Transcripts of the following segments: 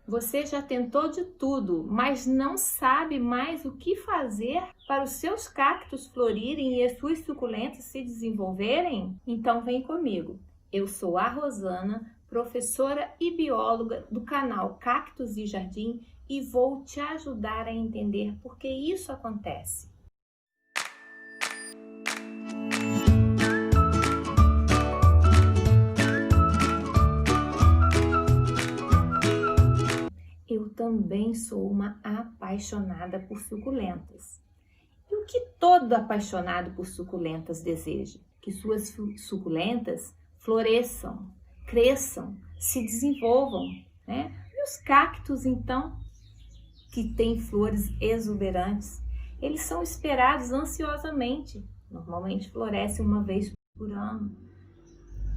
Você já tentou de tudo, mas não sabe mais o que fazer para os seus cactos florirem e as suas suculentas se desenvolverem? Então vem comigo. Eu sou a Rosana, professora e bióloga do canal Cactos e Jardim, e vou te ajudar a entender por que isso acontece. Eu também sou uma apaixonada por suculentas. E o que todo apaixonado por suculentas deseja? Que suas suculentas floresçam, cresçam, se desenvolvam, né? E os cactos, então, que têm flores exuberantes, eles são esperados ansiosamente. Normalmente florescem uma vez por ano.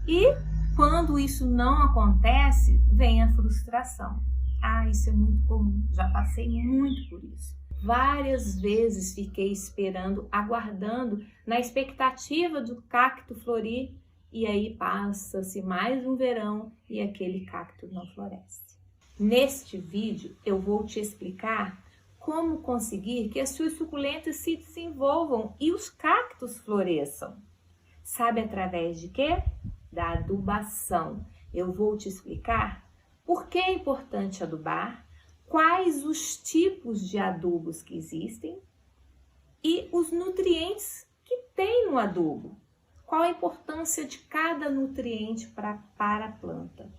E quando isso não acontece, vem a frustração. Isso é muito comum, já passei muito por isso. Várias vezes fiquei esperando, aguardando, na expectativa do cacto florir, e aí passa-se mais um verão e aquele cacto não floresce. Neste vídeo eu vou te explicar como conseguir que as suas suculentas se desenvolvam e os cactos floresçam. Sabe através de quê? Da adubação. Eu vou te explicar por que é importante adubar, quais os tipos de adubos que existem e os nutrientes que tem no adubo. Qual a importância de cada nutriente para a planta.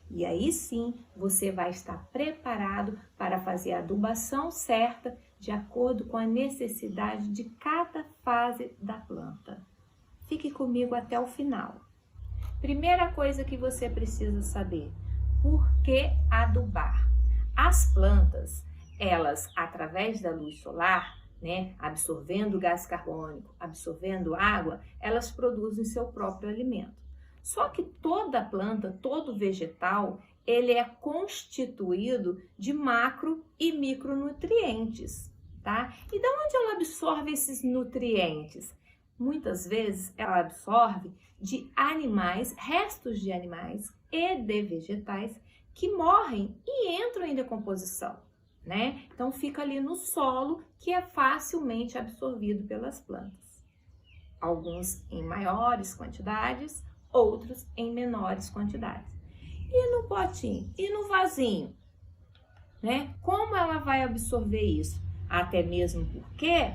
E aí sim, você vai estar preparado para fazer a adubação certa de acordo com a necessidade de cada fase da planta. Fique comigo até o final. Primeira coisa que você precisa saber: por que adubar? As plantas, elas, através da luz solar, absorvendo gás carbônico, absorvendo água, elas produzem seu próprio alimento. Só que toda planta, todo vegetal, ele é constituído de macro e micronutrientes, tá? E de onde ela absorve esses nutrientes? Muitas vezes ela absorve de animais, restos de animais e de vegetais que morrem e entram em decomposição, né? Então fica ali no solo, que é facilmente absorvido pelas plantas. Alguns em maiores quantidades, outros em menores quantidades. E no potinho? E no vasinho? Né? Como ela vai absorver isso? Até mesmo porque,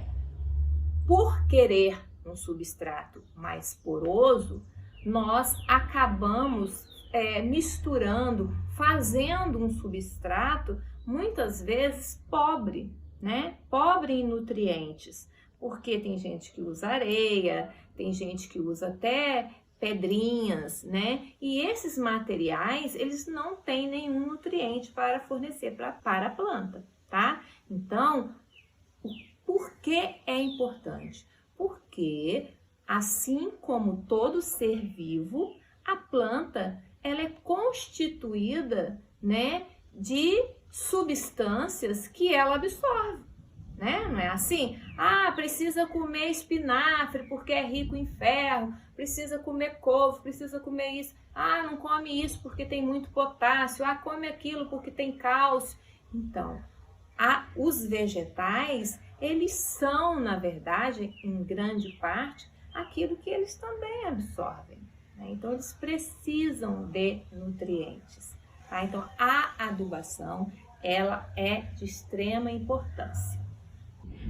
por querer um substrato mais poroso, nós acabamos misturando, fazendo um substrato muitas vezes pobre, né? Pobre em nutrientes, porque tem gente que usa areia, tem gente que usa até pedrinhas, né? E esses materiais, eles não têm nenhum nutriente para fornecer para a planta, tá? Então, por que é importante? Porque, assim como todo ser vivo, a planta ela é constituída, né, de substâncias que ela absorve, né? Não é assim? Precisa comer espinafre porque é rico em ferro, precisa comer couve, precisa comer isso. Não come isso porque tem muito potássio, come aquilo porque tem cálcio. Então, os vegetais, eles são, na verdade, em grande parte, aquilo que eles também absorvem, né? Então, eles precisam de nutrientes, tá? Então, a adubação, ela é de extrema importância.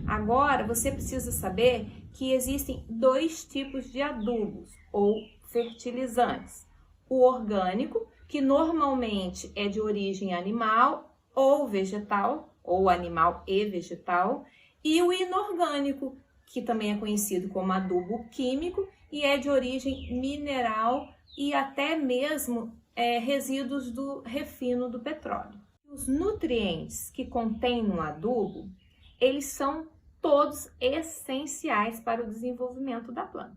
Agora, você precisa saber que existem dois tipos de adubos ou fertilizantes. O orgânico, que normalmente é de origem animal ou vegetal, ou animal e vegetal, e o inorgânico, que também é conhecido como adubo químico e é de origem mineral e até mesmo resíduos do refino do petróleo. Os nutrientes que contém no adubo, eles são todos essenciais para o desenvolvimento da planta,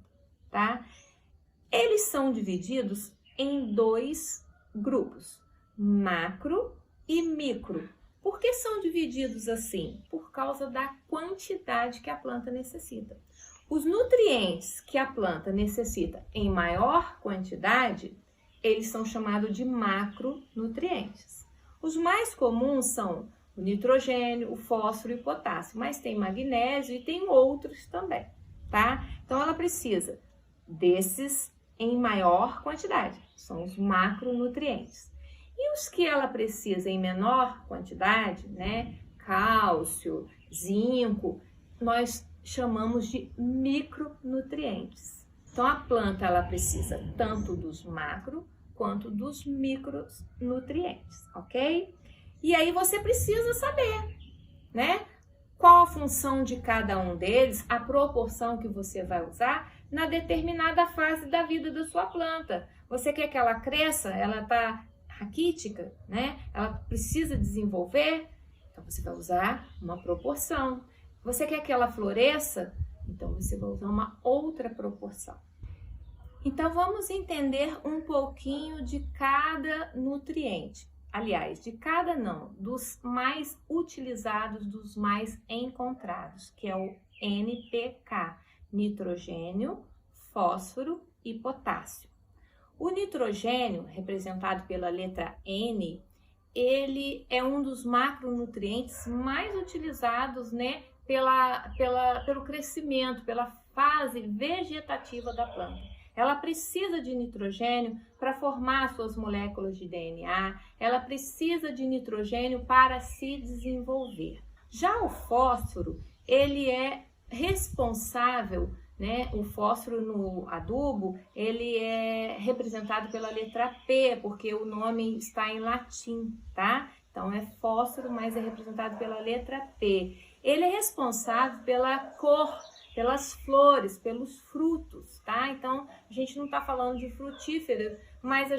tá? Eles são divididos em dois grupos, macro e micro. Por que são divididos assim? Por causa da quantidade que a planta necessita. Os nutrientes que a planta necessita em maior quantidade, eles são chamados de macronutrientes. Os mais comuns são o nitrogênio, o fósforo e o potássio, mas tem magnésio e tem outros também, tá? Então ela precisa desses em maior quantidade, são os macronutrientes. E os que ela precisa em menor quantidade, né? Cálcio, zinco, nós chamamos de micronutrientes. Então a planta ela precisa tanto dos macro quanto dos micronutrientes, ok? E aí você precisa saber, né? Qual a função de cada um deles, a proporção que você vai usar na determinada fase da vida da sua planta. Você quer que ela cresça, ela está raquítica, né? Ela precisa desenvolver, então você vai usar uma proporção. Você quer que ela floresça, então você vai usar uma outra proporção. Então vamos entender um pouquinho de cada nutriente. Aliás, de cada não, dos mais utilizados, dos mais encontrados, que é o NPK, nitrogênio, fósforo e potássio. O nitrogênio, representado pela letra N, ele é um dos macronutrientes mais utilizados, né, pelo crescimento, pela fase vegetativa da planta. Ela precisa de nitrogênio para formar suas moléculas de DNA, ela precisa de nitrogênio para se desenvolver. Já o fósforo, ele é responsável, né? O fósforo no adubo, ele é representado pela letra P, porque o nome está em latim, tá? Então é fósforo, mas é representado pela letra P. Ele é responsável pela cor, pelas flores, pelos frutos, tá? Então, a gente não está falando de frutíferas, mas a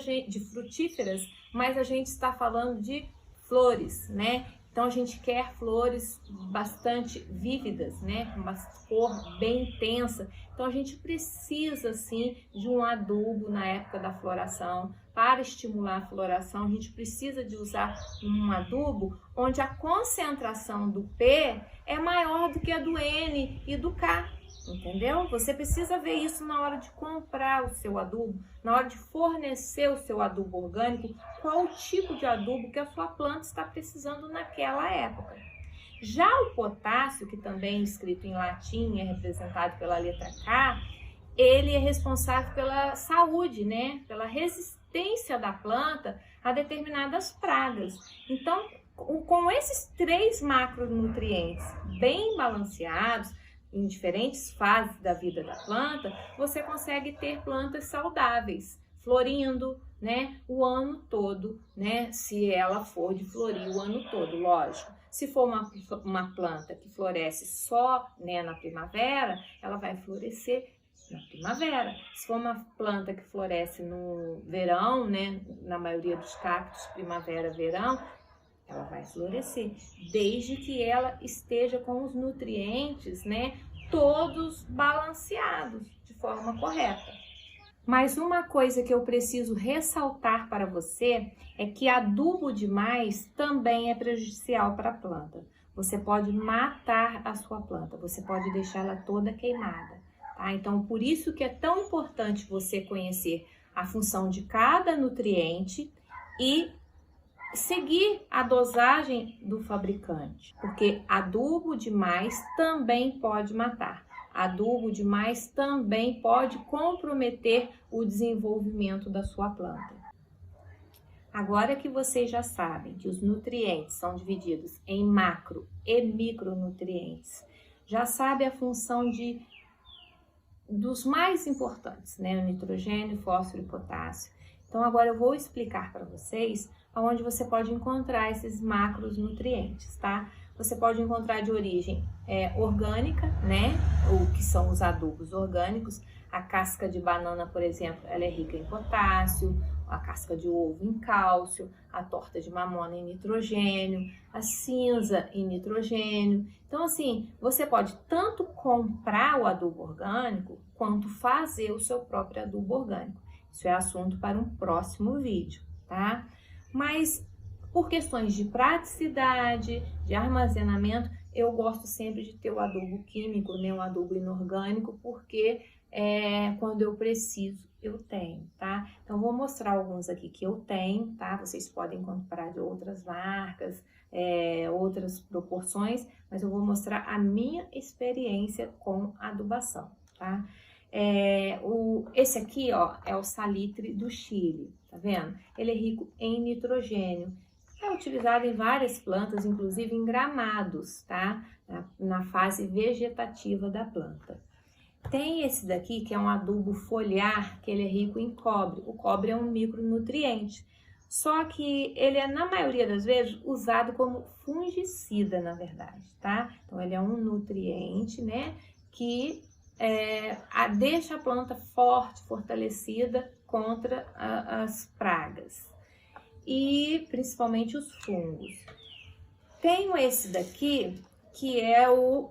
gente está falando de flores, né? Então, a gente quer flores bastante vívidas, né? Com uma cor bem intensa. Então, a gente precisa, sim, de um adubo na época da floração. Para estimular a floração, a gente precisa de usar um adubo onde a concentração do P é maior do que a do N e do K, entendeu? Você precisa ver isso na hora de comprar o seu adubo, na hora de fornecer o seu adubo orgânico, qual o tipo de adubo que a sua planta está precisando naquela época. Já o potássio, que também é escrito em latim, é representado pela letra K, ele é responsável pela saúde, né? Pela resistência da planta a determinadas pragas. Então, com esses 3 macronutrientes bem balanceados, em diferentes fases da vida da planta, você consegue ter plantas saudáveis, florindo, né, o ano todo, né, se ela for de florir o ano todo, lógico. Se for uma planta que floresce só, né, na primavera, ela vai florescer na primavera. Se for uma planta que floresce no verão, né, na maioria dos cactos, primavera, verão, ela vai florescer, desde que ela esteja com os nutrientes, né, todos balanceados de forma correta. Mas uma coisa que eu preciso ressaltar para você é que adubo demais também é prejudicial para a planta. Você pode matar a sua planta, você pode deixá-la toda queimada, tá? Então, por isso que é tão importante você conhecer a função de cada nutriente e seguir a dosagem do fabricante, porque adubo demais também pode matar. Adubo demais também pode comprometer o desenvolvimento da sua planta. Agora que vocês já sabem que os nutrientes são divididos em macro e micronutrientes, já sabe a função dos mais importantes, né? O nitrogênio, fósforo e potássio. Então agora eu vou explicar para vocês onde você pode encontrar esses macronutrientes, tá? Você pode encontrar de origem orgânica, né? O que são os adubos orgânicos. A casca de banana, por exemplo, ela é rica em potássio, a casca de ovo em cálcio, a torta de mamona em nitrogênio, a cinza em nitrogênio. Então, assim, você pode tanto comprar o adubo orgânico, quanto fazer o seu próprio adubo orgânico. Isso é assunto para um próximo vídeo, tá? Mas por questões de praticidade, de armazenamento, eu gosto sempre de ter o adubo químico, né, o adubo inorgânico, porque quando eu preciso, eu tenho, tá? Então, vou mostrar alguns aqui que eu tenho, tá? Vocês podem comprar de outras marcas, outras proporções, mas eu vou mostrar a minha experiência com adubação, tá? Esse aqui, ó, é o salitre do Chile, tá vendo? Ele é rico em nitrogênio. É utilizado em várias plantas, inclusive em gramados, tá? Na fase vegetativa da planta. Tem esse daqui, que é um adubo foliar, que ele é rico em cobre. O cobre é um micronutriente. Só que ele é, na maioria das vezes, usado como fungicida, na verdade, tá? Então, ele é um nutriente, né, que deixa a planta forte, fortalecida contra as pragas. E, principalmente, os fungos. Tenho esse daqui, que é o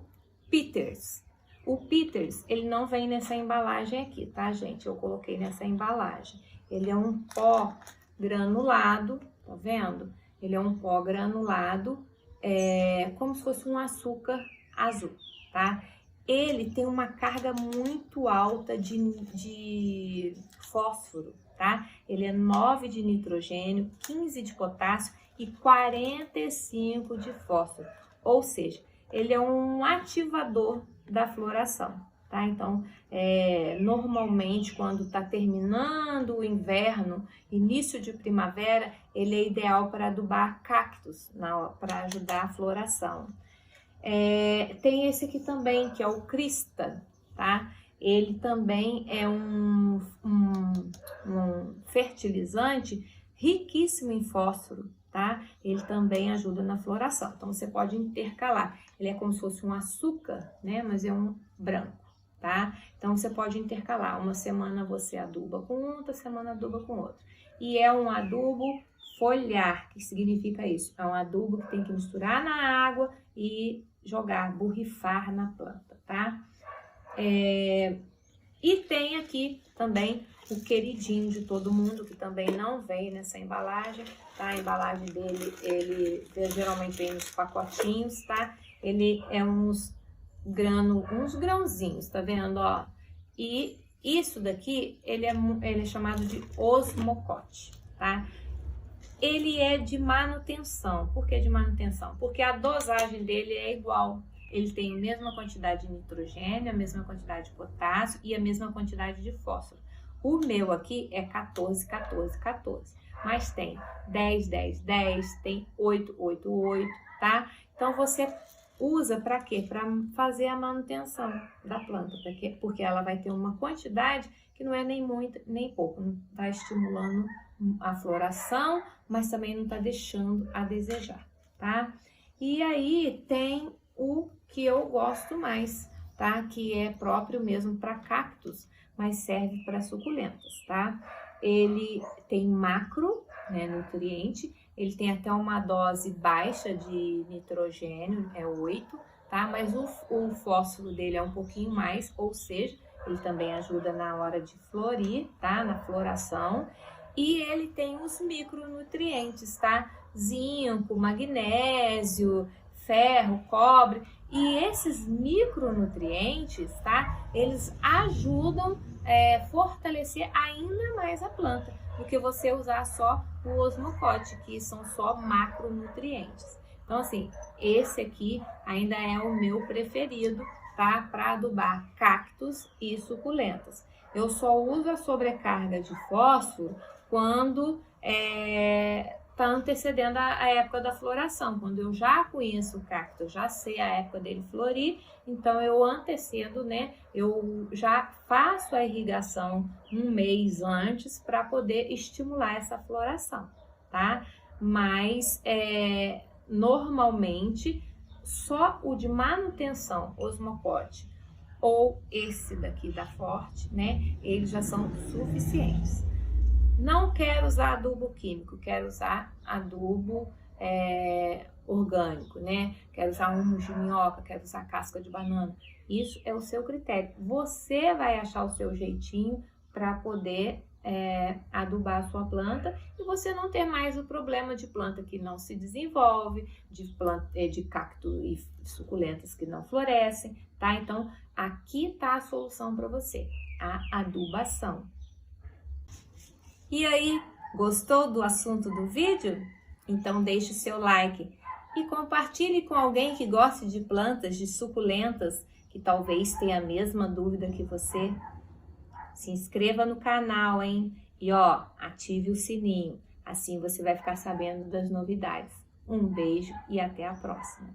Peters. O Peters, ele não vem nessa embalagem aqui, tá, gente? Eu coloquei nessa embalagem. Ele é um pó granulado, tá vendo? Ele é um pó granulado, como se fosse um açúcar azul, tá? Ele tem uma carga muito alta de fósforo, tá? Ele é 9 de nitrogênio, 15 de potássio e 45 de fósforo. Ou seja, ele é um ativador da floração, tá? Então, normalmente, quando está terminando o inverno, início de primavera, ele é ideal para adubar cactos, para ajudar a floração. Tem esse aqui também, que é o Crista, tá? Ele também é um fertilizante riquíssimo em fósforo, tá? Ele também ajuda na floração. Então, você pode intercalar. Ele é como se fosse um açúcar, né? Mas é um branco, tá? Então, você pode intercalar. Uma semana você aduba com um, outra semana aduba com outro. E é um adubo foliar, que significa isso? É um adubo que tem que misturar na água e jogar, borrifar na planta, tá? E tem aqui também o queridinho de todo mundo, que também não vem nessa embalagem, tá? A embalagem dele, ele geralmente vem nos pacotinhos, tá? Ele é uns grãozinhos, tá vendo, ó? E isso daqui, ele é chamado de osmocote, tá? Ele é de manutenção. Por que de manutenção? Porque a dosagem dele é igual. Ele tem a mesma quantidade de nitrogênio, a mesma quantidade de potássio e a mesma quantidade de fósforo. O meu aqui é 14, 14, 14. Mas tem 10, 10, 10, tem 8, 8, 8, tá? Então, você usa para quê? Para fazer a manutenção da planta. Porque ela vai ter uma quantidade que não é nem muito, nem pouco. Não está estimulando a floração, mas também não está deixando a desejar, tá? E aí tem o que eu gosto mais, tá? Que é próprio mesmo para cactos, mas serve para suculentas, tá? Ele tem macro, né, nutriente, ele tem até uma dose baixa de nitrogênio, é 8, tá? Mas o fósforo dele é um pouquinho mais, ou seja, ele também ajuda na hora de florir, tá? Na floração. E ele tem os micronutrientes, tá? Zinco, magnésio, ferro, cobre. E esses micronutrientes, tá? Eles ajudam a fortalecer ainda mais a planta do que você usar só o osmocote, que são só macronutrientes. Então, assim, esse aqui ainda é o meu preferido, tá? Para adubar cactos e suculentas. Eu só uso a sobrecarga de fósforo quando está antecedendo a época da floração. Quando eu já conheço o cacto, eu já sei a época dele florir, então eu antecedo, né? Eu já faço a irrigação um mês antes para poder estimular essa floração, tá? Mas normalmente só o de manutenção, osmocote, ou esse daqui da Forte, né? Eles já são suficientes. Não quero usar adubo químico, quero usar adubo orgânico, né? Quero usar humus de minhoca, quero usar casca de banana. Isso é o seu critério. Você vai achar o seu jeitinho para poder adubar a sua planta e você não ter mais o problema de planta que não se desenvolve, de cacto e suculentas que não florescem, tá? Então, aqui tá a solução para você, a adubação. E aí, gostou do assunto do vídeo? Então deixe o seu like e compartilhe com alguém que goste de plantas, de suculentas, que talvez tenha a mesma dúvida que você. Se inscreva no canal, hein? E ative o sininho. Assim você vai ficar sabendo das novidades. Um beijo e até a próxima.